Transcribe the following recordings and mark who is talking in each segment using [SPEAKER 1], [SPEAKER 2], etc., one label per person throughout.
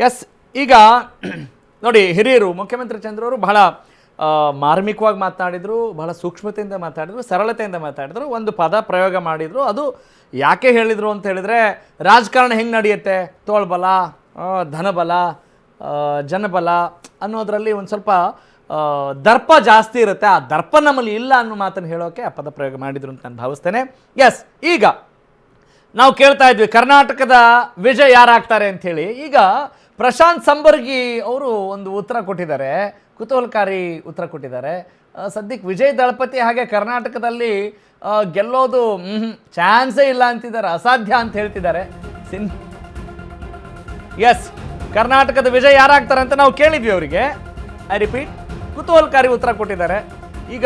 [SPEAKER 1] S, ಈಗ ನೋಡಿ, ಹಿರಿಯರು ಮುಖ್ಯಮಂತ್ರಿ ಚಂದ್ರ ಅವರು ಬಹಳ ಮಾರ್ಮಿಕವಾಗಿ ಮಾತನಾಡಿದರು, ಬಹಳ ಸೂಕ್ಷ್ಮತೆಯಿಂದ ಮಾತಾಡಿದರು, ಸರಳತೆಯಿಂದ ಮಾತಾಡಿದರು, ಒಂದು ಪದ ಪ್ರಯೋಗ ಮಾಡಿದರು. ಅದು ಯಾಕೆ ಹೇಳಿದರು ಅಂತ ಹೇಳಿದರೆ, ರಾಜಕಾರಣ ಹೆಂಗೆ ನಡೆಯುತ್ತೆ, ತೋಳ್ಬಲ, ಧನಬಲ, ಜನಬಲ ಅನ್ನೋದರಲ್ಲಿ ಒಂದು ಸ್ವಲ್ಪ ದರ್ಪ ಜಾಸ್ತಿ ಇರುತ್ತೆ. ಆ ದರ್ಪ ನಮ್ಮಲ್ಲಿ ಇಲ್ಲ ಅನ್ನೋ ಮಾತನ್ನು ಹೇಳೋಕ್ಕೆ ಆ ಪದ ಪ್ರಯೋಗ ಮಾಡಿದರು ಅಂತ ನಾನು ಭಾವಿಸ್ತೇನೆ. ಎಸ್, ಈಗ ನಾವು ಕೇಳ್ತಾ ಇದ್ವಿ ಕರ್ನಾಟಕದ ವಿಜಯ ಯಾರಾಗ್ತಾರೆ ಅಂಥೇಳಿ. ಈಗ ಪ್ರಶಾಂತ್ ಸಂಬರ್ಗಿ ಅವರು ಒಂದು ಉತ್ತರ ಕೊಟ್ಟಿದ್ದಾರೆ, ಕುತೂಹಲಕಾರಿ ಉತ್ತರ ಕೊಟ್ಟಿದ್ದಾರೆ. ಸದ್ಯಕ್ಕೆ ವಿಜಯ್ ದಳಪತಿ ಹಾಗೆ ಕರ್ನಾಟಕದಲ್ಲಿ ಗೆಲ್ಲೋದು ಚಾನ್ಸೇ ಇಲ್ಲ ಅಂತಿದ್ದಾರೆ, ಅಸಾಧ್ಯ ಅಂತ ಹೇಳ್ತಿದ್ದಾರೆ. ಎಸ್, ಕರ್ನಾಟಕದ ವಿಜಯ್ ಯಾರಾಗ್ತಾರೆ ಅಂತ ನಾವು ಕೇಳಿದ್ವಿ ಅವರಿಗೆ. ಐ ರಿಪೀಟ್, ಕುತೂಹಲಕಾರಿ ಉತ್ತರ ಕೊಟ್ಟಿದ್ದಾರೆ. ಈಗ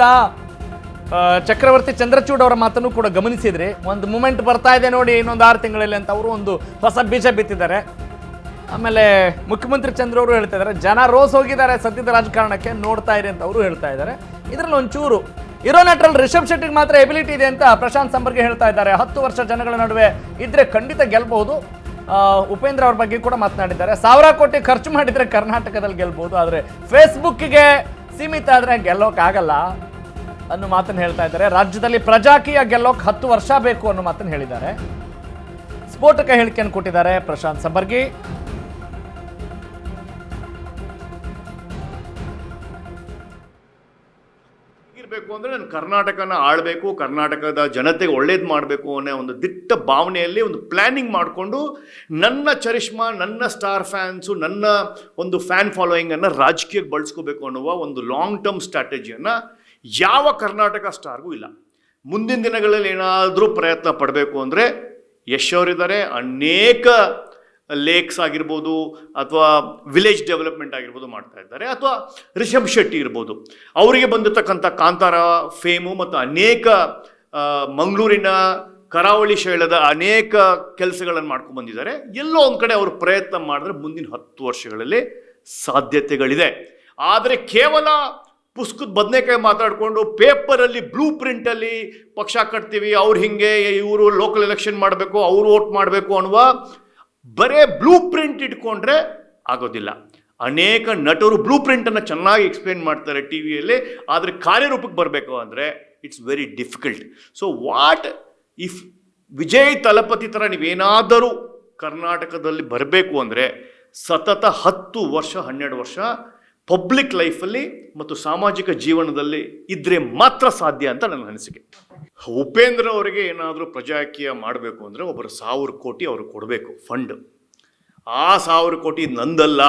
[SPEAKER 1] ಚಕ್ರವರ್ತಿ ಚಂದ್ರಚೂಡ್ ಅವರ ಮಾತನ್ನು ಕೂಡ ಗಮನಿಸಿದ್ರಿ. ಒಂದು ಮೂಮೆಂಟ್ ಬರ್ತಾ ಇದೆ ನೋಡಿ ಇನ್ನೊಂದು 6 ತಿಂಗಳಲ್ಲಿ ಅಂತ ಅವರು ಒಂದು ಹೊಸ ಬೀಜ ಬಿತ್ತಿದ್ದಾರೆ. ಆಮೇಲೆ ಮುಖ್ಯಮಂತ್ರಿ ಚಂದ್ರ ಅವರು ಹೇಳ್ತಾ ಇದ್ದಾರೆ, ಜನ ರೋಸ್ ಹೋಗಿದ್ದಾರೆ ಸದ್ಯದ ರಾಜಕಾರಣಕ್ಕೆ, ನೋಡ್ತಾ ಇರಿ ಅಂತ ಅವರು ಹೇಳ್ತಾ ಇದ್ದಾರೆ. ಇದರಲ್ಲಿ ಒಂಚೂರು ಇರೋ ನಟರಲ್ಲಿ ರಿಷಬ್ ಶೆಟ್ಟಿಗೆ ಮಾತ್ರ ಎಬಿಲಿಟಿ ಇದೆ ಅಂತ ಪ್ರಶಾಂತ್ ಸಂಬರ್ಗಿ ಹೇಳ್ತಾ ಇದ್ದಾರೆ. 10 ವರ್ಷ ಜನಗಳ ನಡುವೆ ಇದ್ರೆ ಖಂಡಿತ ಗೆಲ್ಬಹುದು. ಉಪೇಂದ್ರ ಅವ್ರ ಬಗ್ಗೆ ಕೂಡ ಮಾತನಾಡಿದ್ದಾರೆ. 1000 ಕೋಟಿ ಖರ್ಚು ಮಾಡಿದರೆ ಕರ್ನಾಟಕದಲ್ಲಿ ಗೆಲ್ಬಹುದು, ಆದರೆ ಫೇಸ್ಬುಕ್ಗೆ ಸೀಮಿತ ಆದರೆ ಗೆಲ್ಲೋಕ್ಕಾಗಲ್ಲ ಅನ್ನೋ ಮಾತನ್ನು ಹೇಳ್ತಾ ಇದ್ದಾರೆ. ರಾಜ್ಯದಲ್ಲಿ ಪ್ರಜಾಕೀಯ ಗೆಲ್ಲೋಕೆ 10 ವರ್ಷ ಬೇಕು ಅನ್ನೋ ಮಾತನ್ನು ಹೇಳಿದ್ದಾರೆ. ಸ್ಫೋಟಕ ಹೇಳಿಕೆಯನ್ನು ಕೊಟ್ಟಿದ್ದಾರೆ ಪ್ರಶಾಂತ್ ಸಂಬರ್ಗಿ.
[SPEAKER 2] ಇರಬೇಕು ಅಂದ್ರೆ ನಾನು ಕರ್ನಾಟಕನ ಆಳ್ಬೇಕು, ಕರ್ನಾಟಕದ ಜನತೆಗೆ ಒಳ್ಳೇದು ಮಾಡಬೇಕು ಅನ್ನೋ ಒಂದು ದಿಟ್ಟ ಭಾವನೆಯಲ್ಲಿ ಒಂದು ಪ್ಲಾನಿಂಗ್ ಮಾಡಿಕೊಂಡು ನನ್ನ ಚರಿಷ್ಮಾ, ನನ್ನ ಸ್ಟಾರ್ ಫ್ಯಾನ್ಸು, ನನ್ನ ಒಂದು ಫ್ಯಾನ್ ಫಾಲೋಯಿಂಗ್ ಅನ್ನು ರಾಜಕೀಯಕ್ಕೆ ಬಳಸ್ಕೋಬೇಕು ಅನ್ನುವ ಒಂದು ಲಾಂಗ್ ಟರ್ಮ್ ಸ್ಟ್ರಾಟಜಿಯನ್ನು ಯಾವ ಕರ್ನಾಟಕ ಸ್ಟಾರ್ಗೂ ಇಲ್ಲ. ಮುಂದಿನ ದಿನಗಳಲ್ಲಿ ಏನಾದರೂ ಪ್ರಯತ್ನ ಪಡಬೇಕು ಅಂದರೆ ಯಶ್ ಅವರಿದ್ದಾರೆ, ಅನೇಕ ಲೇಕ್ಸ್ ಆಗಿರ್ಬೋದು ಅಥವಾ ವಿಲೇಜ್ ಡೆವಲಪ್ಮೆಂಟ್ ಆಗಿರ್ಬೋದು ಮಾಡ್ತಾ ಇದ್ದಾರೆ, ಅಥವಾ ರಿಷಬ್ ಶೆಟ್ಟಿ ಇರ್ಬೋದು, ಅವರಿಗೆ ಬಂದಿರತಕ್ಕಂಥ ಕಾಂತಾರ ಫೇಮು ಮತ್ತು ಅನೇಕ ಮಂಗಳೂರಿನ ಕರಾವಳಿ ಶೈಲದ ಅನೇಕ ಕೆಲಸಗಳನ್ನು ಮಾಡ್ಕೊಂಡು ಬಂದಿದ್ದಾರೆ. ಎಲ್ಲೋ ಒಂದು ಕಡೆ ಅವರು ಪ್ರಯತ್ನ ಮಾಡಿದ್ರೆ ಮುಂದಿನ 10 ವರ್ಷಗಳಲ್ಲಿ ಸಾಧ್ಯತೆಗಳಿದೆ. ಆದರೆ ಕೇವಲ ಪುಸ್ತಕದ ಬದನೆಕಾಯಿ ಮಾತಾಡಿಕೊಂಡು ಪೇಪರಲ್ಲಿ ಬ್ಲೂ ಪ್ರಿಂಟಲ್ಲಿ ಪಕ್ಷ ಕಟ್ತೀವಿ, ಅವ್ರು ಹಿಂಗೆ, ಇವರು ಲೋಕಲ್ ಎಲೆಕ್ಷನ್ ಮಾಡಬೇಕು, ಅವರು ವೋಟ್ ಮಾಡಬೇಕು ಅನ್ನುವ ಬರೇ ಬ್ಲೂ ಪ್ರಿಂಟ್ ಇಟ್ಕೊಂಡ್ರೆ ಆಗೋದಿಲ್ಲ. ಅನೇಕ ನಟರು ಬ್ಲೂ ಪ್ರಿಂಟನ್ನು ಚೆನ್ನಾಗಿ ಎಕ್ಸ್ಪ್ಲೇನ್ ಮಾಡ್ತಾರೆ ಟಿ ವಿಯಲ್ಲಿ, ಆದರೆ ಕಾರ್ಯರೂಪಕ್ಕೆ ಬರಬೇಕು ಅಂದರೆ it's very difficult. So what if Vijay Thalapathy ಥರ ನೀವೇನಾದರೂ ಕರ್ನಾಟಕದಲ್ಲಿ ಬರಬೇಕು ಅಂದರೆ ಸತತ 10 ವರ್ಷ 12 ವರ್ಷ ಪಬ್ಲಿಕ್ ಲೈಫಲ್ಲಿ ಮತ್ತು ಸಾಮಾಜಿಕ ಜೀವನದಲ್ಲಿ ಇದ್ರೆ ಮಾತ್ರ ಸಾಧ್ಯ ಅಂತ ನನ್ನ ಅನಿಸಿಕೆ. ಉಪೇಂದ್ರ ಅವರಿಗೆ ಏನಾದರೂ ಪ್ರಜಾಕೀಯ ಮಾಡಬೇಕು ಅಂದರೆ ಒಬ್ಬರು 1000 ಕೋಟಿ ಅವರು ಕೊಡಬೇಕು ಫಂಡ್. ಆ 1000 ಕೋಟಿ ನಂದಲ್ಲ,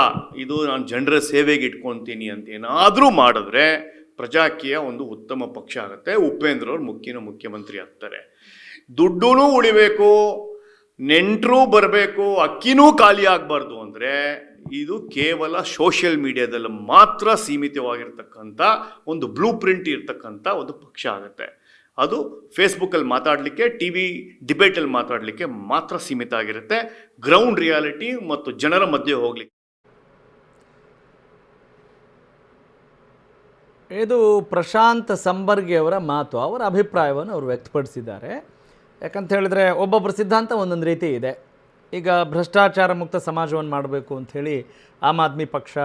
[SPEAKER 2] ಇದು ನಾನು ಜನರ ಸೇವೆಗೆ ಇಟ್ಕೊತೀನಿ ಅಂತ ಏನಾದರೂ ಮಾಡಿದ್ರೆ ಪ್ರಜಾಕೀಯ ಒಂದು ಉತ್ತಮ ಪಕ್ಷ ಆಗುತ್ತೆ. ಉಪೇಂದ್ರ ಅವರು ಮುಖ್ಯಮಂತ್ರಿ ಆಗ್ತಾರೆ. ದುಡ್ಡೂ ಉಳಿಬೇಕು, ನೆಂಟರು ಬರಬೇಕು, ಅಕ್ಕಿನೂ ಖಾಲಿ ಆಗಬಾರ್ದು ಅಂದರೆ ಇದು ಕೇವಲ ಸೋಷಿಯಲ್ ಮೀಡಿಯಾದಲ್ಲಿ ಮಾತ್ರ ಸೀಮಿತವಾಗಿರ್ತಕ್ಕಂಥ ಒಂದು ಬ್ಲೂ ಪ್ರಿಂಟ್ ಇರ್ತಕ್ಕಂಥ ಒಂದು ಪಕ್ಷ ಆಗುತ್ತೆ. ಅದು ಫೇಸ್ಬುಕ್ಕಲ್ಲಿ ಮಾತಾಡಲಿಕ್ಕೆ, ಟಿ ವಿ ಡಿಬೇಟಲ್ಲಿ ಮಾತಾಡಲಿಕ್ಕೆ ಮಾತ್ರ ಸೀಮಿತ ಆಗಿರುತ್ತೆ. ಗ್ರೌಂಡ್ ರಿಯಾಲಿಟಿ ಮತ್ತು ಜನರ ಮಧ್ಯೆ ಹೋಗ್ಲಿಕ್ಕೆ
[SPEAKER 1] ಇದು ಪ್ರಶಾಂತ್ ಸಂಬರ್ಗಿ ಅವರ ಮಾತು, ಅವರ ಅಭಿಪ್ರಾಯವನ್ನು ಅವರು ವ್ಯಕ್ತಪಡಿಸಿದ್ದಾರೆ. ಯಾಕಂತ ಹೇಳಿದ್ರೆ ಒಬ್ಬೊಬ್ಬರ ಸಿದ್ಧಾಂತ ಒಂದೊಂದು ರೀತಿ ಇದೆ. ಈಗ ಭ್ರಷ್ಟಾಚಾರ ಮುಕ್ತ ಸಮಾಜವನ್ನು ಮಾಡಬೇಕು ಅಂಥೇಳಿ ಆಮ್ ಆದ್ಮಿ ಪಕ್ಷ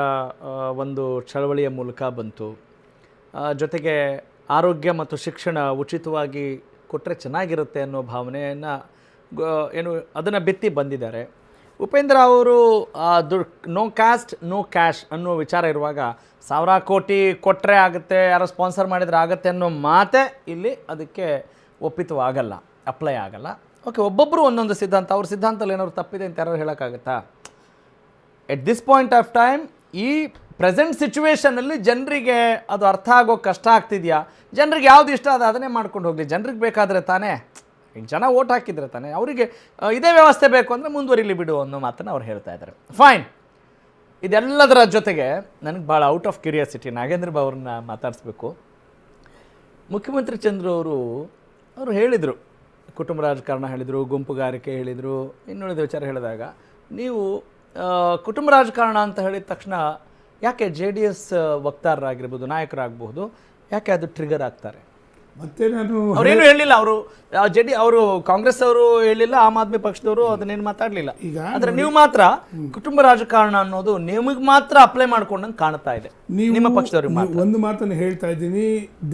[SPEAKER 1] ಒಂದು ಚಳವಳಿಯ ಮೂಲಕ ಬಂತು. ಜೊತೆಗೆ ಆರೋಗ್ಯ ಮತ್ತು ಶಿಕ್ಷಣ ಉಚಿತವಾಗಿ ಕೊಟ್ಟರೆ ಚೆನ್ನಾಗಿರುತ್ತೆ ಅನ್ನೋ ಭಾವನೆಯನ್ನು ಅದನ್ನು ಬಿತ್ತಿ ಬಂದಿದ್ದಾರೆ. ಉಪೇಂದ್ರ ಅವರು ನೋ ಕಾಸ್ಟ್ ನೋ ಕ್ಯಾಶ್ ಅನ್ನೋ ವಿಚಾರ ಇರುವಾಗ 1000 ಕೋಟಿ ಕೊಟ್ಟರೆ ಆಗುತ್ತೆ, ಯಾರೋ ಸ್ಪಾನ್ಸರ್ ಮಾಡಿದರೆ ಆಗುತ್ತೆ ಅನ್ನೋ ಮಾತೇ ಇಲ್ಲಿ ಅದಕ್ಕೆ ಒಪ್ಪಿತವಾಗಲ್ಲ, ಅಪ್ಲೈ ಆಗಲ್ಲ. ಓಕೆ, ಒಬ್ಬೊಬ್ಬರು ಒಂದೊಂದು ಸಿದ್ಧಾಂತ, ಅವ್ರ ಸಿದ್ಧಾಂತದಲ್ಲಿ ಏನಾದ್ರು ತಪ್ಪಿದೆ ಅಂತ ಯಾರು ಹೇಳೋಕ್ಕಾಗತ್ತಾ? At this point of time ಈ ಪ್ರೆಸೆಂಟ್ ಸಿಚುವೇಷನಲ್ಲಿ ಜನರಿಗೆ ಅದು ಅರ್ಥ ಆಗೋಕ್ಕೆ ಕಷ್ಟ ಆಗ್ತಿದೆಯಾ? ಜನರಿಗೆ ಯಾವುದು ಇಷ್ಟ ಅದು ಅದನ್ನೇ ಮಾಡ್ಕೊಂಡು ಹೋಗಲಿ. ಜನರಿಗೆ ಬೇಕಾದರೆ ತಾನೇ, ಈಗ ಜನ ಓಟ್ ಹಾಕಿದರೆ ತಾನೇ, ಅವರಿಗೆ ಇದೇ ವ್ಯವಸ್ಥೆ ಬೇಕು ಅಂದರೆ ಮುಂದುವರಿಲಿ ಬಿಡು ಅನ್ನೋ ಮಾತನ್ನು ಅವ್ರು ಹೇಳ್ತಾ ಇದ್ದಾರೆ. ಫೈನ್. ಇದೆಲ್ಲದರ ಜೊತೆಗೆ ನನಗೆ ಭಾಳ out of curiosity Nagendra Babu ಅವ್ರನ್ನ ಮಾತಾಡಿಸ್ಬೇಕು. ಮುಖ್ಯಮಂತ್ರಿ ಚಂದ್ರ ಅವರು ಹೇಳಿದರು, ಕುಟುಂಬ ರಾಜಕಾರಣ ಹೇಳಿದರು, ಗುಂಪುಗಾರಿಕೆ ಹೇಳಿದರು, ಇನ್ನುಳಿದ ವಿಚಾರ ಹೇಳಿದಾಗ ನೀವು ಕುಟುಂಬ ರಾಜಕಾರಣ ಅಂತ ಹೇಳಿದ ತಕ್ಷಣ ಯಾಕೆ JDS ವಕ್ತಾರರಾಗಿರ್ಬೋದು, ನಾಯಕರಾಗಬಹುದು, ಯಾಕೆ ಅದು ಟ್ರಿಗರ್ ಆಗ್ತಾರೆ?
[SPEAKER 3] ಮತ್ತೆ ನಾನು
[SPEAKER 1] ಅವ್ರೇನು ಹೇಳಿಲ್ಲ. ಅವರು ಅವರು ಕಾಂಗ್ರೆಸ್ ಅವರು ಹೇಳಿಲ್ಲ, ಆಮ್ ಆದ್ಮಿ ಪಕ್ಷದವರು ಅದನ್ನೇನು ಮಾತಾಡ್ಲಿಲ್ಲ.
[SPEAKER 3] ಈಗ
[SPEAKER 1] ಆದ್ರೆ ನೀವು ಮಾತ್ರ ಕುಟುಂಬ ರಾಜಕಾರಣ ಅನ್ನೋದು ನಿಮಗೆ ಮಾತ್ರ ಅಪ್ಲೈ ಮಾಡ್ಕೊಂಡಂಗೆ ಕಾಣ್ತಾ ಇದೆ. ನಿಮ್ಮ ಪಕ್ಷದವ್ರಿಗೆ
[SPEAKER 3] ಒಂದು ಮಾತನ್ನು ಹೇಳ್ತಾ ಇದ್ದೀನಿ,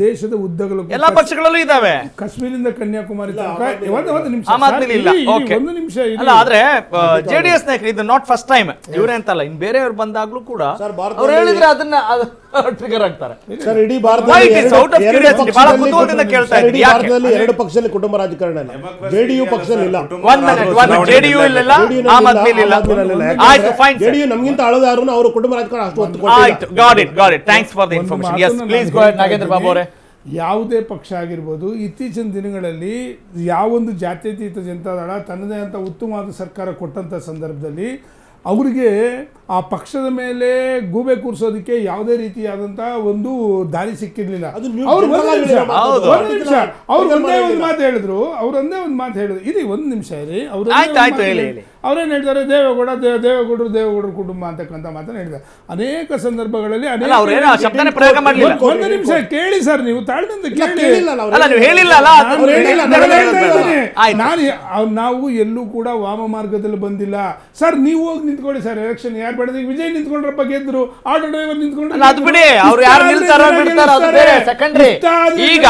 [SPEAKER 3] ದೇಶದ ಉದ್ದಗಲೂ
[SPEAKER 1] ಎಲ್ಲಾ ಪಕ್ಷಗಳಲ್ಲೂ ಇದಾವೆ,
[SPEAKER 3] ಕಾಶ್ಮೀರಿಂದ ಕನ್ಯಾಕುಮಾರಿ ತನಕ ಒಂದು ನಿಮಿಷ
[SPEAKER 1] ಆಮ್ ಆದ್ಮಿ ಇಲ್ಲ.
[SPEAKER 3] ಒಂದು ನಿಮಿಷ
[SPEAKER 1] ಅಲ್ಲ, ಆದ್ರೆ ಜೆಡಿಎಸ್ ನಾಯಕರು ಇದು ನಾಟ್ ಫಸ್ಟ್ ಟೈಮ್, ಇವರೇ ಅಂತಲ್ಲ, ಇನ್ ಬೇರೆಯವರು ಬಂದಾಗ್ಲೂ ಕೂಡ ಅವ್ರು ಹೇಳಿದ್ರೆ ಅದನ್ನ ಟ್ರಿಗರ್ ಆಗ್ತಾರೆ.
[SPEAKER 4] ಸರ್, ಇಡೀ ಭಾರತದಲ್ಲಿ ಎರಡು ಪಕ್ಷದಲ್ಲಿ ಕುಟುಂಬ ರಾಜಕಾರಣ ಇಲ್ಲ. ಜೆಡಿಯು ಪಕ್ಷದಲ್ಲಿ ಇಲ್ಲ, ಜೆಡಿಯು ನಮ್ಗಿಂತ ಹಳದಾರು ಅವರು ಕುಟುಂಬ ರಾಜಕಾರಣ ಅಷ್ಟು ಒತ್ತು ಕೊಟ್ಟಿಲ್ಲ.
[SPEAKER 1] Thanks for the information. Yes please go ahead Nagendra Babu ಅವರೇ.
[SPEAKER 3] ಯಾವುದೇ ಪಕ್ಷ ಆಗಿರ್ಬೋದು, ಇತ್ತೀಚಿನ ದಿನಗಳಲ್ಲಿ ಯಾವೊಂದು ಜಾತ್ಯತೀತ ಜನತಾದಳ ತನ್ನದೇ ಅಂತ ಉತ್ತಮವಾದ ಸರ್ಕಾರ ಕೊಟ್ಟಂಥ ಸಂದರ್ಭದಲ್ಲಿ ಅವರಿಗೆ ಆ ಪಕ್ಷದ ಮೇಲೆ ಗೂಬೆ ಕೂರಿಸೋದಕ್ಕೆ ಯಾವುದೇ ರೀತಿಯಾದಂಥ ಒಂದು ದಾರಿ ಸಿಕ್ಕಿರ್ಲಿಲ್ಲ. ಅವ್ರು ಒಂದೇ ಒಂದು ಮಾತು ಹೇಳಿದ್ರು, ಇರಿ ಒಂದು ನಿಮಿಷ ಇರಿ, ಅವ್ರೇನು ಹೇಳ್ತಾರೆ, ದೇವೇಗೌಡರು ಕುಟುಂಬ ಅಂತಕ್ಕಂಥ ಮಾತನ್ನು ಹೇಳಿದ್ದಾರೆ ಅನೇಕ ಸಂದರ್ಭಗಳಲ್ಲಿ. ಒಂದು ನಿಮಿಷ ಕೇಳಿ ಸರ್, ನೀವು ತಾಳ್ಮೆಯಿಂದ ಕೇಳಿ. ನಾವು ಎಲ್ಲೂ ಕೂಡ ವಾಮ ಮಾರ್ಗದಲ್ಲಿ ಬಂದಿಲ್ಲ ಸರ್. ನೀವು ಹೋಗಿ ನಿಂತ್ಕೊಳ್ಳಿ ಸರ್, ಎಲೆಕ್ಷನ್ ಯಾರು ಬೇಡ, ವಿಜಯ್ ನಿಂತ್ಕೊಂಡ್ರಪ್ಪ ಗೆದ್ರು, ಆಟೋ ಡ್ರೈವರ್ ನಿಂತ್ಕೊಂಡ್ರು,
[SPEAKER 1] ಅದು ಬಿಡಿ, ಅವ್ರು ಯಾರು ನಿಲ್ತಾರೋ ಬಿಡ್ತಾರೋ ಅದು ಬೇರೆ, ಸೆಕೆಂಡರಿ. ಈಗ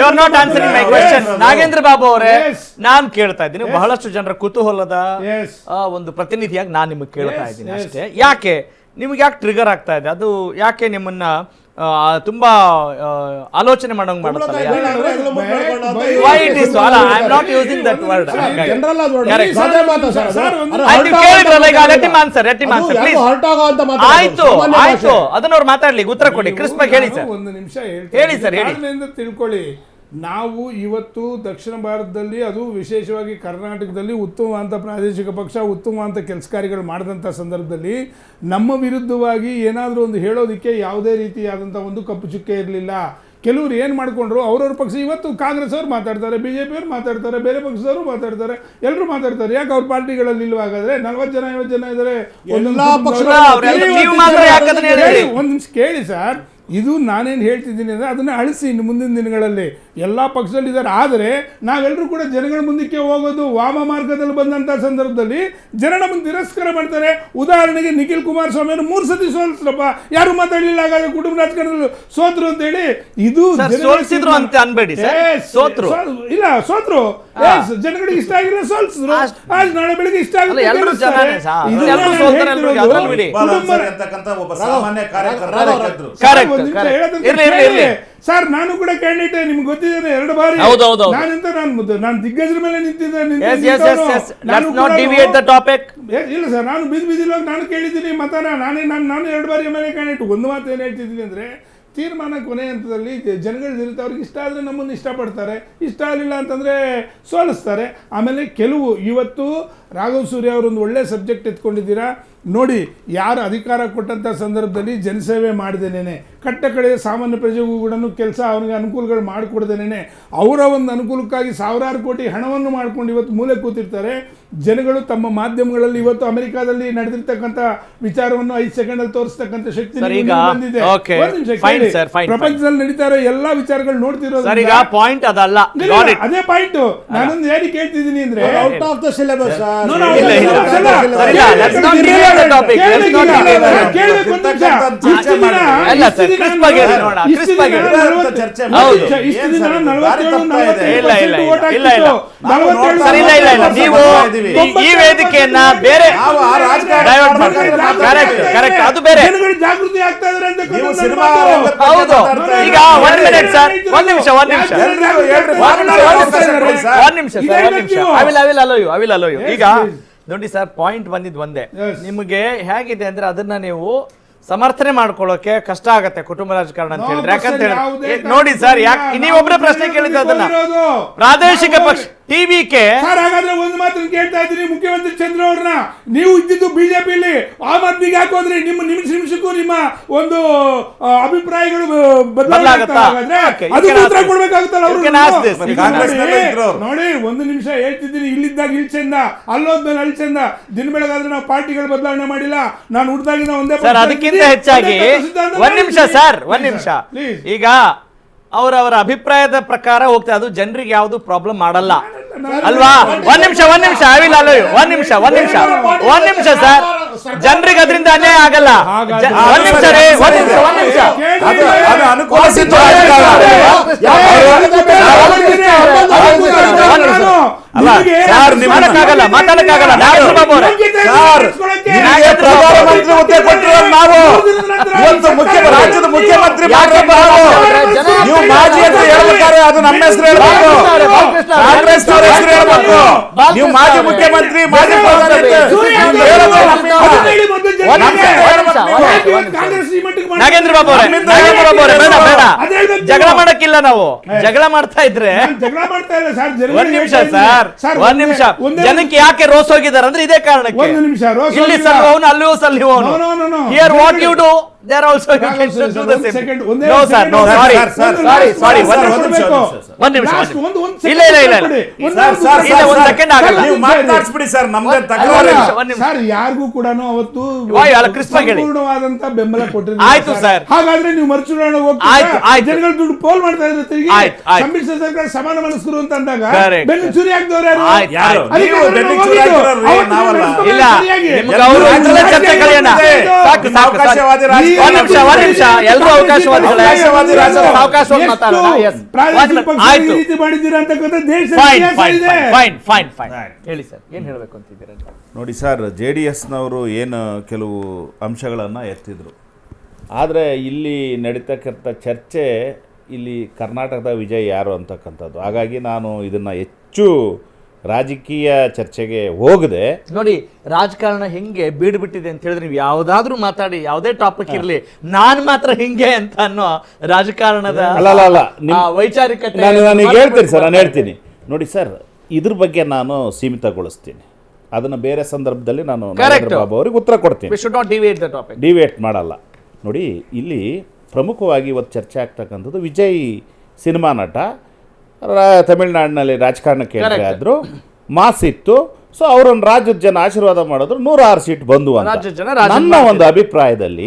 [SPEAKER 1] you are not answering my question. Nagendra Babu ಅವರೇ, ನಾನು ಕೇಳ್ತಾ ಇದ್ದೀನಿ, ಬಹಳಷ್ಟು ಜನರ ಕುತೂಹಲದ ಒಂದು ಪ್ರತಿನಿಧಿಯಾಗಿ ನಾನು ನಿಮಗೆ ಕೇಳ್ತಾ ಇದ್ದೀನಿ ಅಷ್ಟೇ. ಯಾಕೆ ನಿಮ್ಗೆ ಯಾಕೆ ಟ್ರಿಗರ್ ಆಗ್ತಾ ಇದೆ? ಅದು ಯಾಕೆ ನಿಮ್ಮನ್ನ ತುಂಬಾ ಆಲೋಚನೆ ಮಾಡೋಂಗ್ ಮಾಡುತ್ತಲ್ಲ? ಆಯ್ತು, ಅದನ್ನ ಅವ್ರು ಮಾತಾಡ್ಲಿ, ಉತ್ತರ ಕೊಡಿ, ಕ್ರಿಸ್ಪ ಹೇಳಿ ಸರ್.
[SPEAKER 3] ಒಂದು ನಿಮಿಷ
[SPEAKER 1] ಹೇಳಿ ಸರ್, ಹೇಳಿ.
[SPEAKER 3] ತಿಳ್ಕೊಳ್ಳಿ, ನಾವು ಇವತ್ತು ದಕ್ಷಿಣ ಭಾರತದಲ್ಲಿ, ಅದು ವಿಶೇಷವಾಗಿ ಕರ್ನಾಟಕದಲ್ಲಿ ಉತ್ತಮವಾದ ಪ್ರಾದೇಶಿಕ ಪಕ್ಷ, ಉತ್ತಮವಾದ ಕೆಲಸ ಕಾರ್ಯಗಳು ಮಾಡಿದಂಥ ಸಂದರ್ಭದಲ್ಲಿ ನಮ್ಮ ವಿರುದ್ಧವಾಗಿ ಏನಾದರೂ ಒಂದು ಹೇಳೋದಕ್ಕೆ ಯಾವುದೇ ರೀತಿಯಾದಂಥ ಒಂದು ಕಪ್ಪು ಚುಕ್ಕೆ ಇರಲಿಲ್ಲ. ಕೆಲವರು ಏನು ಮಾಡಿಕೊಂಡ್ರು, ಅವ್ರವ್ರ ಪಕ್ಷ, ಇವತ್ತು ಕಾಂಗ್ರೆಸ್ ಅವ್ರು ಮಾತಾಡ್ತಾರೆ, BJP ಅವ್ರು ಮಾತಾಡ್ತಾರೆ, ಬೇರೆ ಪಕ್ಷದವರು ಮಾತಾಡ್ತಾರೆ, ಎಲ್ಲರೂ ಮಾತಾಡ್ತಾರೆ. ಯಾಕೆ ಅವ್ರ ಪಾರ್ಟಿಗಳಲ್ಲಿ ಇಲ್ವಾಗಾದ್ರೆ 40 ಜನ 50 ಜನ ಇದ್ದಾರೆ. ಒಂದು ನಿಮಿಷ ಕೇಳಿ ಸರ್, ಇದು ನಾನೇನು ಹೇಳ್ತಿದ್ದೀನಿ ಅಂದರೆ ಅದನ್ನು ಅಳಿಸಿ ಇನ್ನು ಮುಂದಿನ ದಿನಗಳಲ್ಲಿ ಎಲ್ಲ ಪಕ್ಷದಲ್ಲಿದ್ದಾರೆ. ಆದರೆ ನಾವೆಲ್ಲರೂ ಕೂಡ ಜನಗಳ ಮುಂದಕ್ಕೆ ಹೋಗೋದು ವಾಮ ಮಾರ್ಗದಲ್ಲಿ ಬಂದಂಥ ಸಂದರ್ಭದಲ್ಲಿ ಜನ ನಮ್ಮನ್ನು ತಿರಸ್ಕಾರ ಮಾಡ್ತಾರೆ. ಉದಾಹರಣೆಗೆ ನಿಖಿಲ್ ಕುಮಾರಸ್ವಾಮಿಯನ್ನು 3 ಸತಿ ಸೋಲಿಸ್ರಪ್ಪ, ಯಾರು ಮಾತಾಡಲಿಲ್ಲ, ಹಾಗಾದ್ರೆ ಕುಟುಂಬ ರಾಜಕಾರಣದಲ್ಲಿ ಸೋತ್ರು ಅಂತ ಹೇಳಿ. ಇದು
[SPEAKER 1] ಸೋಲಿಸಿದ್ರು ಅಂತ ಅನ್ಬೇಡಿ, ಸೋತ್ರು
[SPEAKER 3] ಇಲ್ಲ, ಸೋತ್ರು, ಜನಗಳಿಗೆ ಇಷ್ಟ ಆಗಿಲ್ಲ, ಸೋಲಿಸಿದ್ರು. ನಾಳೆ ಬೆಳಿಗ್ಗೆ ಇಷ್ಟ ಆಗುತ್ತೆ. ಸರ್, ನಾನು ಕೂಡ ಕ್ಯಾಂಡಿಡೇಟ್, ನಿಮ್ಗೆ ಗೊತ್ತಿದ್ದೇನೆ, 2 ಬಾರಿ ನಾನು ದಿಗ್ಗಜರ ಮೇಲೆ ನಿಂತಿದ್ದೇನೆ. ಇಲ್ಲ ಸರ್, ನಾನು ಬೀದಿಲೋಗಿ ನಾನು ಕೇಳಿದ್ದೀನಿ ಮತನ, ನಾನು 2 ಬಾರಿ MLA ಕ್ಯಾಂಡಿಡೇಟ್. ಒಂದು ಮಾತು ಏನು ಹೇಳ್ತಿದ್ದೀನಿ ಅಂದರೆ, ತೀರ್ಮಾನ ಕೊನೆ ಹಂತದಲ್ಲಿ ಜನಗಳಿರುತ್ತೆ. ಅವ್ರಿಗೆ ಇಷ್ಟ ಆದರೆ ನಮ್ಮನ್ನು ಇಷ್ಟಪಡ್ತಾರೆ, ಇಷ್ಟ ಆಗಲಿಲ್ಲ ಅಂತಂದರೆ ಸೋಲಿಸ್ತಾರೆ. ಆಮೇಲೆ ಕೆಲವು ಇವತ್ತು ರಾಘವ್ ಸೂರ್ಯ ಅವರೊಂದು ಒಳ್ಳೆ ಸಬ್ಜೆಕ್ಟ್ ಎತ್ಕೊಂಡಿದ್ದೀರಾ ನೋಡಿ. ಯಾರು ಅಧಿಕಾರ ಕೊಟ್ಟಂಥ ಸಂದರ್ಭದಲ್ಲಿ ಜನಸೇವೆ ಮಾಡಿದೇನೆ, ಕಟ್ಟ ಕಡೆಯ ಸಾಮಾನ್ಯ ಪ್ರಜೆಗೂ ಕೂಡ ಕೆಲಸ ಅವನಿಗೆ ಅನುಕೂಲಗಳು ಮಾಡಿಕೊಡ್ದೇನೆ, ಅವರ ಒಂದು ಅನುಕೂಲಕ್ಕಾಗಿ ಸಾವಿರಾರು ಕೋಟಿ ಹಣವನ್ನು ಮಾಡ್ಕೊಂಡು ಇವತ್ತು ಮೂಲೆ ಕೂತಿರ್ತಾರೆ. ಜನಗಳು ತಮ್ಮ ಮಾಧ್ಯಮಗಳಲ್ಲಿ ಇವತ್ತು ಅಮೆರಿಕಾದಲ್ಲಿ ನಡೆದಿರ್ತಕ್ಕಂಥ ವಿಚಾರವನ್ನು 5 ಸೆಕೆಂಡಲ್ಲಿ ತೋರಿಸ್ತಕ್ಕಂಥ ಶಕ್ತಿ ಬಂದಿದೆ. ಪ್ರಪಂಚದಲ್ಲಿ ನಡೀತಾ ಇರೋ ಎಲ್ಲಾ ವಿಚಾರಗಳು ನೋಡ್ತಿರೋದು
[SPEAKER 1] ಪಾಯಿಂಟ್ ಅದಲ್ಲ,
[SPEAKER 3] ಅದೇ ಪಾಯಿಂಟ್. ನಾನೊಂದು ಏನಕ್ಕೆ ಹೇಳ್ತಿದ್ದೀನಿ ಅಂದ್ರೆ,
[SPEAKER 4] ಔಟ್ ಆಫ್ ದ ಸಿಲೆಬಸ್
[SPEAKER 1] ಈ ವೇದಿಕೆಯನ್ನ ಬೇರೆ ಅದು ಬೇರೆ
[SPEAKER 3] ಜಾಗೃತಿ ಆಗ್ತಾ ಇದ್ದಾರೆ.
[SPEAKER 1] ಹೌದು, ಈಗ 1 ಮಿನಿಟ್ ಸರ್, ಒಂದ್ ನಿಮಿಷ I will allow you. ಈಗ ನೋಡಿ ಸರ್, ಪಾಯಿಂಟ್ ಬಂದಿದ್ದು ಒಂದೇ. ನಿಮಗೆ ಹೇಗಿದೆ ಅಂದ್ರೆ ಅದನ್ನ ನೀವು ಸಮರ್ಥನೆ ಮಾಡ್ಕೊಳ್ಳೋಕೆ ಕಷ್ಟ ಆಗತ್ತೆ ಕುಟುಂಬ ರಾಜಕಾರಣ ಅಂತ ಹೇಳಿದ್ರೆ. ಯಾಕಂತ ಹೇಳಿ ನೋಡಿ ಸರ್, ಯಾಕೆ ನೀವೊಬ್ಬರೇ ಪ್ರಶ್ನೆ ಕೇಳಿದ್ದು ಅದನ್ನ, ಪ್ರಾದೇಶಿಕ ಪಕ್ಷ ಟಿವಿಕೆ.
[SPEAKER 3] ಹಾಗಾದ್ರೆ ಒಂದು ಮಾತ್ರ ಕೇಳ್ತಾ ಇದ್ದೀನಿ, ಮುಖ್ಯಮಂತ್ರಿ ಚಂದ್ರ ಅವ್ರನ್ನ, ನೀವು ಇದ್ದಿದ್ದು ಬಿಜೆಪಿಯಲ್ಲಿ, ಆಮ್ ಆದ್ಮಿಗೆ ಹಾಕೋದ್ರಿ, ನಿಮ್ಮ ನಿಮಿಷಕ್ಕೂ ನಿಮ್ಮ ಒಂದು ಅಭಿಪ್ರಾಯಗಳು ಬದಲಾಗುತ್ತಾ? ನೋಡಿ, ಒಂದು ನಿಮಿಷ ಹೇಳ್ತಿದ್ದೀನಿ, ಇಲ್ಲಿದ್ದಾಗ ಇಲ್ಲಿ ಚಂದ, ಅಲ್ಲೋದ್ಮೇಲೆ ಅಲ್ಲಿ ಚಂದ. ದಿನ ಬೆಳಗಾದ್ರೆ ನಾವು ಪಾರ್ಟಿಗಳು ಬದಲಾವಣೆ ಮಾಡಿಲ್ಲ. ನಾನು ಹುಟ್ಟಿದಾಗಿನ ಒಂದೇ.
[SPEAKER 1] ಅದಕ್ಕಿಂತ ಹೆಚ್ಚಾಗಿ ಒಂದ್ ನಿಮಿಷ ಸರ್, ಒಂದ್ ನಿಮಿಷ. ಈಗ ಅವರವರ ಅಭಿಪ್ರಾಯದ ಪ್ರಕಾರ ಹೋಗ್ತಾ ಅದು ಜನರಿಗೆ ಯಾವುದು ಪ್ರಾಬ್ಲಮ್ ಮಾಡಲ್ಲ ಅಲ್ವಾ? ಒಂದ್ ನಿಮಿಷ ಐ ವಿಲ್ ಅಲೋ ಯು. ಒಂದ್ ನಿಮಿಷ ಸರ್, ಜನರಿಗೆ ಅದರಿಂದ ಅನ್ಯಾಯ ಆಗಲ್ಲ. ಒಂದ್ ನಿಮಿಷ ರೀ, ಒಂದ್ ನಿಮಿಷ
[SPEAKER 5] ಅದು ಅನುಕೂಲ ಸಿದ್ಧವಾಗಿ ಅಲ್ಲ ಸರ್, ಮಾತಾಡಕ್ಕಾಗಲ್ಲ. ನಾಗೇಂದ್ರ ಬಾಬು ಅವರೇ, ನಿಮಗೆ ಪ್ರಧಾನಮಂತ್ರಿ ಹುದ್ದೆ ಕೊಟ್ಟಿರೋ ನಾವು ಇವತ್ತು ರಾಜ್ಯದ ಮುಖ್ಯಮಂತ್ರಿ ಮಾಡಬೇಕು. ನೀವು ಮಾಜಿ ಅಂತ ಹೇಳ್ಬೇಕಾದ್ರೆ ಅದು ನಮ್ಮ ಹೆಸರು ಹೇಳ್ಬೇಕು, ಕಾಂಗ್ರೆಸ್ ಅವರ ಹೆಸರು ಹೇಳ್ಬೇಕು. ನೀವು ಮಾಜಿ ಮುಖ್ಯಮಂತ್ರಿ, ಮಾಜಿ ಪ್ರಧಾನಮಂತ್ರಿ
[SPEAKER 1] ನಾಗೇಂದ್ರ ಬಾಬು ಅವರೇ, ಬೇಡ ಜಗಳ ಮಾಡಕ್ಕಿಲ್ಲ. ನಾವು ಜಗಳ ಮಾಡ್ತಾ ಇದ್ರೆ ಒಂದ್ ನಿಮಿಷ ಸರ್, ಒಂದ್ ನಿಮಿಷ. ಜನಕ್ಕೆ ಯಾಕೆ ರೋಸ್ ಹೋಗಿದ್ದಾರೆ ಅಂದ್ರೆ ಇದೇ ಕಾರಣಕ್ಕೆ. ಇಲ್ಲಿ ಸಲ್ಲುವವನು ಅಲ್ಲಿಯೂ ಸಲ್ಲುವವನು. Here what you do there also you can do the same. No sir, no, sorry ಒಂದ್ ನಿಮಿಷ. ಇಲ್ಲ ಒಂದ್ ಸೆಕೆಂಡ್ ಆಗಲ್ಲ.
[SPEAKER 5] ನೀವು ಮಾತಾಡ್ಸ್ಬಿಡಿ ಸರ್, ನಮ್ದೇ ತಕರಾರು.
[SPEAKER 3] ಸರ್, ಯಾರಿಗೂ ಕೂಡ ಅವತ್ತು
[SPEAKER 1] ಸಂಪೂರ್ಣವಾದಂತ
[SPEAKER 3] ಬೆಂಬಲ ಕೊಟ್ಟಿದ್ದಾರೆ.
[SPEAKER 1] ಆಯ್ತು ಸರ್.
[SPEAKER 3] ಹಾಗಾದ್ರೆ ನೀವು ಮರುಚುನಾವಣೆ ಹೋಗ್ತೀರಾ? ಜನಗಳು ದುಡ್ಡು ಪೋಲ್ ಮಾಡ್ತಾ ಇದ್ರೆ ತಿರುಗಿ ಸಮ್ಮಿಶ್ರ ಸರ್ಕಾರ ಸಮಾನ ಮನಸ್ಕರು ಅಂತ ಅಂದಾಗ ಬೆನ್ನು ಚೂರಿ ಹಾಕಿದವರು ಯಾರು?
[SPEAKER 1] ಇಲ್ಲ, ನಿಮ್ಗೆ ಅವರು ಚರ್ಚೆ ಕಳೆಯೋಣ.
[SPEAKER 5] ಅವಕಾಶವಾದಿ
[SPEAKER 1] ಒಂದ್ ನಿಮಿಷ, ಎಲ್ಲರೂ ಅವಕಾಶವಾದಿಗಳೇ. ಅವಕಾಶವಾಗಿ ಮಾತಾಡೋಣ.
[SPEAKER 3] ಆಯ್ತು, ರೀತಿ ಮಾಡಿದ್ದೀರಾ ಅಂತಕ್ಕಂಥ ದೇಶ
[SPEAKER 1] ಫೈನ್ ಹೇಳಿ ಸರ್, ಏನ್ ಹೇಳ್ಬೇಕು ಅಂತಿದ್ದೀರಾ?
[SPEAKER 5] ನೋಡಿ ಸರ್, JDSನವರು ಏನು ಕೆಲವು ಅಂಶಗಳನ್ನು ಎತ್ತಿದ್ರು, ಆದರೆ ಇಲ್ಲಿ ನಡೀತಕ್ಕಂಥ ಚರ್ಚೆ ಇಲ್ಲಿ ಕರ್ನಾಟಕದ ವಿಜಯ್ ಯಾರು ಅಂತಕ್ಕಂಥದ್ದು. ಹಾಗಾಗಿ ನಾನು ಇದನ್ನು ಹೆಚ್ಚು ರಾಜಕೀಯ ಚರ್ಚೆಗೆ ಹೋಗದೆ,
[SPEAKER 1] ನೋಡಿ ರಾಜಕಾರಣ ಹೆಂಗೆ ಬೀಡ್ಬಿಟ್ಟಿದೆ ಅಂತ ಹೇಳಿದ್ರೆ ನೀವು ಯಾವುದಾದ್ರೂ ಮಾತಾಡಿ, ಯಾವುದೇ ಟಾಪಿಕ್ ಇರಲಿ, ನಾನ್ ಮಾತ್ರ ಹಿಂಗೆ ಅಂತ ಅನ್ನೋ ರಾಜಕಾರಣದ
[SPEAKER 5] ಅಲ್ಲ
[SPEAKER 1] ವೈಚಾರಿಕತೆ
[SPEAKER 5] ನಾನು ಹೇಳ್ತೀನಿ ಸರ್, ನಾನು ಹೇಳ್ತೀನಿ ನೋಡಿ ಸರ್, ಇದ್ರ ಬಗ್ಗೆ ನಾನು ಸೀಮಿತಗೊಳಿಸ್ತೀನಿ. ಅದನ್ನು ಬೇರೆ ಸಂದರ್ಭದಲ್ಲಿ ನಾನು ನರೇಂದ್ರ ಬಾಬು ಅವರಿಗೆ ಉತ್ತರ ಕೊಡ್ತೀನಿ. ಡಿವೇಟ್ ಮಾಡಲ್ಲ. ನೋಡಿ, ಇಲ್ಲಿ ಪ್ರಮುಖವಾಗಿ ಇವತ್ತು ಚರ್ಚೆ ಆಗ್ತಕ್ಕಂಥದ್ದು ವಿಜಯ್ ಸಿನಿಮಾ ನಟ ತಮಿಳುನಾಡಿನಲ್ಲಿ ರಾಜಕಾರಣಕ್ಕೆ ಎಂಟ್ರಿ ಆದ್ರು, ಮಾಸ್ ಇತ್ತು. ಸೊ ಅವರನ್ನು ರಾಜ್ಯದ ಜನ ಆಶೀರ್ವಾದ ಮಾಡಿದ್ರು, 106 ಸೀಟ್ ಬಂದು ಅಂತ ನನ್ನ ಒಂದು ಅಭಿಪ್ರಾಯದಲ್ಲಿ.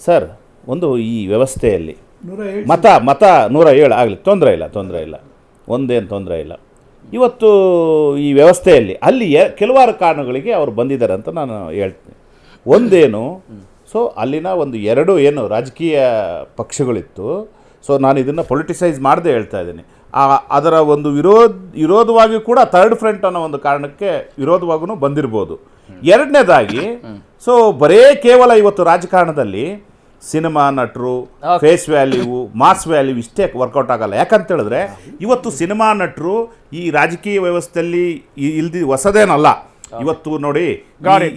[SPEAKER 5] ಸರ್, ಒಂದು ಈ ವ್ಯವಸ್ಥೆಯಲ್ಲಿ ಮತ 107 ಆಗಲಿ, ತೊಂದರೆ ಇಲ್ಲ, ಒಂದೇನು ತೊಂದರೆ ಇಲ್ಲ. ಇವತ್ತು ಈ ವ್ಯವಸ್ಥೆಯಲ್ಲಿ ಅಲ್ಲಿ ಕೆಲವಾರು ಕಾರಣಗಳಿಗೆ ಅವರು ಬಂದಿದ್ದಾರೆ ಅಂತ ನಾನು ಹೇಳ್ತೀನಿ. ಒಂದೇನು, ಸೊ ಅಲ್ಲಿನ ಒಂದು 2 ಏನು ರಾಜಕೀಯ ಪಕ್ಷಗಳಿತ್ತು. ಸೊ ನಾನು ಇದನ್ನು ಪೊಲಿಟಿಸೈಸ್ ಮಾಡದೆ ಹೇಳ್ತಾ ಇದ್ದೀನಿ. ಅದರ ಒಂದು ವಿರೋಧವಾಗಿ ಕೂಡ ಥರ್ಡ್ ಫ್ರಂಟ್ ಅನ್ನೋ ಒಂದು ಕಾರಣಕ್ಕೆ ವಿರೋಧವಾಗೂ ಬಂದಿರ್ಬೋದು. ಎರಡನೇದಾಗಿ, ಸೊ ಬರೇ ಕೇವಲ ಇವತ್ತು ರಾಜಕಾರಣದಲ್ಲಿ ಸಿನಿಮಾ ನಟರು, ಫೇಸ್ ವ್ಯಾಲ್ಯೂ, ಮಾಸ್ ವ್ಯಾಲ್ಯೂ ಇಷ್ಟೇ ವರ್ಕೌಟ್ ಆಗಲ್ಲ. ಯಾಕಂತ ಹೇಳಿದ್ರೆ ಇವತ್ತು ಸಿನಿಮಾ ನಟರು ಈ ರಾಜಕೀಯ ವ್ಯವಸ್ಥೆಯಲ್ಲಿ ಹೊಸದೇನಲ್ಲ. ಇವತ್ತು ನೋಡಿ,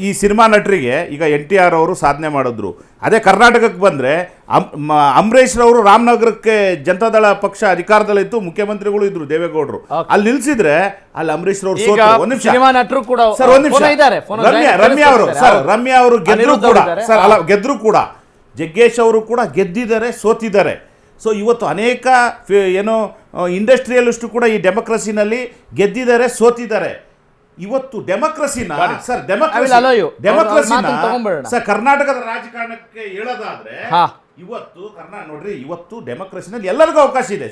[SPEAKER 5] ಈ ಸಿನಿಮಾ ನಟರಿಗೆ ಈಗ NTR ಅವರು ಸಾಧನೆ ಮಾಡಿದ್ರು. ಅದೇ ಕರ್ನಾಟಕಕ್ಕೆ ಬಂದರೆ ಅಂಬರೀಷ್ ರವರು ರಾಮನಗರಕ್ಕೆ ಜನತಾದಳ ಪಕ್ಷ ಅಧಿಕಾರದಲ್ಲಿತ್ತು, ಮುಖ್ಯಮಂತ್ರಿಗಳು ಇದ್ರು, ದೇವೇಗೌಡರು. ಅಲ್ಲಿ ನಿಲ್ಸಿದ್ರೆ ಅಲ್ಲಿ ಅಂಬರೀಷ್ ರವರು ಸೋತರು. ಒಂದ್ ನಿಮಿಷ ಸರ್, ಒಂದ್ ನಿಮಿಷ. ರಮ್ಯಾ ಅವರು ಗೆದ್ರು ಕೂಡ, ಜಗ್ಗೇಶ್ ಅವರು ಕೂಡ ಗೆದ್ದಿದ್ದಾರೆ, ಸೋತಿದ್ದಾರೆ. ಸೊ ಇವತ್ತು ಅನೇಕ ಏನೋ ಇಂಡಸ್ಟ್ರಿಯಲಿಸ್ಟು ಕೂಡ ಈ ಡೆಮೋಕ್ರಸಿನಲ್ಲಿ ಗೆದ್ದಿದ್ದಾರೆ, ಸೋತಿದ್ದಾರೆ. ಇವತ್ತು ಡೆಮೋಕ್ರಸಿನ ಸರ್ ಕರ್ನಾಟಕದ ರಾಜಕಾರಣಕ್ಕೆ ಹೇಳೋದಾದ್ರೆ ಇವತ್ತು ನೋಡ್ರಿ, ಇವತ್ತು ಡೆಮೋಕ್ರಸಿನಲ್ಲಿ ಎಲ್ಲರಿಗೂ ಅವಕಾಶ ಇದೆ.